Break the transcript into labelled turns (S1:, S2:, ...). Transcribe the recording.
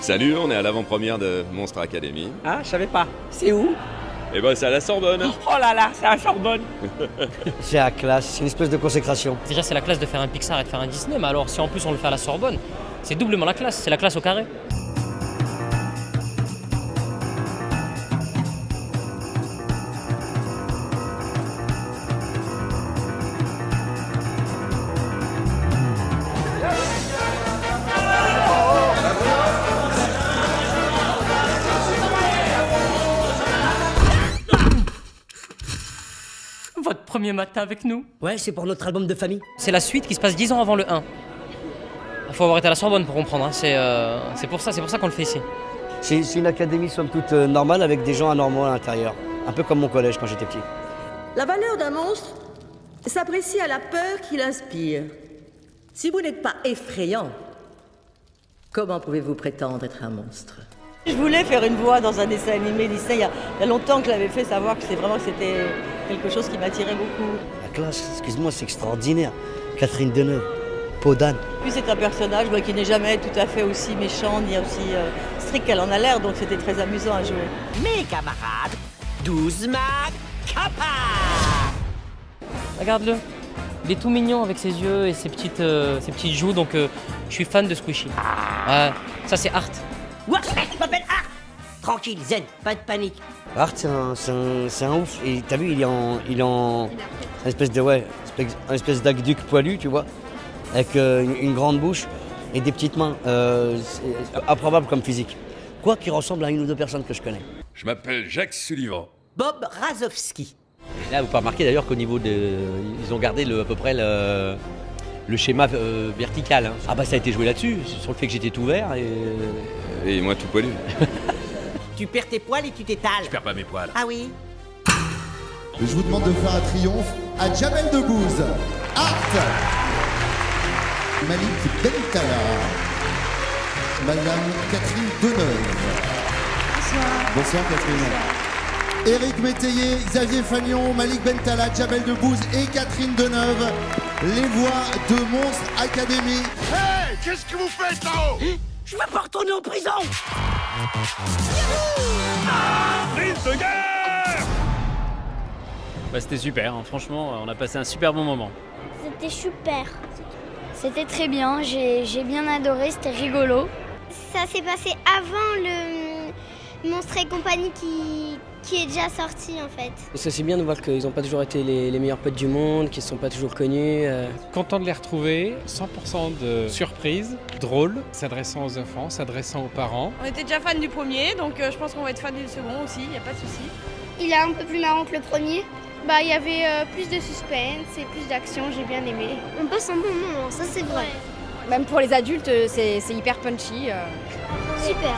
S1: Salut, on est à l'avant-première de Monstre Academy.
S2: Ah, je savais pas. C'est où?
S1: Eh ben c'est à la Sorbonne.
S2: Oh là là, c'est à Sorbonne.
S3: C'est la classe, c'est une espèce de consécration.
S4: Déjà, c'est la classe de faire un Pixar et de faire un Disney, mais alors si en plus on le fait à la Sorbonne, c'est doublement la classe, c'est la classe au carré. Votre premier matin avec nous.
S3: Ouais, c'est pour notre album de famille.
S4: C'est la suite qui se passe 10 ans avant le 1. Il faut avoir été à la Sorbonne pour comprendre, hein. C'est pour ça qu'on le fait ici.
S3: C'est une académie somme toute normale avec des gens anormaux à l'intérieur. Un peu comme mon collège quand j'étais petit.
S5: La valeur d'un monstre s'apprécie à la peur qu'il inspire. Si vous n'êtes pas effrayant, comment pouvez-vous prétendre être un monstre?
S6: Je voulais faire une voix dans un dessin animé Disney. Il y a longtemps que je l'avais fait savoir que c'était quelque chose qui m'attirait beaucoup.
S3: La classe, excuse-moi, c'est extraordinaire. Catherine Deneuve, peau d'âne.
S6: Puis c'est un personnage qui n'est jamais tout à fait aussi méchant ni aussi strict qu'elle en a l'air, donc c'était très amusant à jouer.
S2: Mes camarades, 12 Kappa.
S4: Regarde-le. Il est tout mignon avec ses yeux et ses petites joues, donc je suis fan de Squishy. Ça c'est Art.
S2: Ouais, je m'appelle Art. Tranquille, zen, pas de panique.
S3: Art, c'est un ouf. Et t'as vu, il est en une espèce d'aqueduc poilu, tu vois, avec une grande bouche et des petites mains. C'est improbable comme physique. Quoi qu'il ressemble à une ou deux personnes que je connais.
S1: Je m'appelle Jacques Sullivan.
S2: Bob Razowski.
S7: Et là, vous pouvez remarquer d'ailleurs qu'au niveau ils ont gardé à peu près le schéma vertical. Hein. Ah bah ça a été joué là-dessus, sur le fait que j'étais tout vert
S1: Et moi tout poilu.
S2: Tu perds tes poils et tu t'étales.
S1: Je perds pas mes poils.
S2: Ah oui.
S8: Je vous demande de faire un triomphe à Jamel Debbouze, Art, Malik Bentala, Madame Catherine Deneuve. Bonsoir Catherine. Éric Métayer, Xavier Fagnon, Malik Bentala, Jamel Debbouze et Catherine Deneuve, les voix de Monstre Academy.
S9: Hey, qu'est-ce que vous faites là-haut?
S2: Je veux pas retourner en prison.
S9: Prise de guerre!
S10: C'était super, hein. Franchement, on a passé un super bon moment.
S11: C'était super. C'était très bien, j'ai bien adoré, c'était rigolo. Ça s'est passé avant le Monstre et compagnie qui est déjà sorti en fait.
S12: Ça c'est bien de voir qu'ils n'ont pas toujours été les meilleurs potes du monde, qu'ils ne sont pas toujours connus.
S13: Content de les retrouver, 100% de surprise, drôle, s'adressant aux enfants, s'adressant aux parents.
S14: On était déjà fans du premier, donc je pense qu'on va être fans du second aussi, il n'y a pas de souci.
S11: Il est un peu plus marrant que le premier. Il y avait plus de suspense et plus d'action, j'ai bien aimé. On passe un bon moment, ça c'est vrai.
S15: Même pour les adultes, c'est hyper punchy.
S11: Super.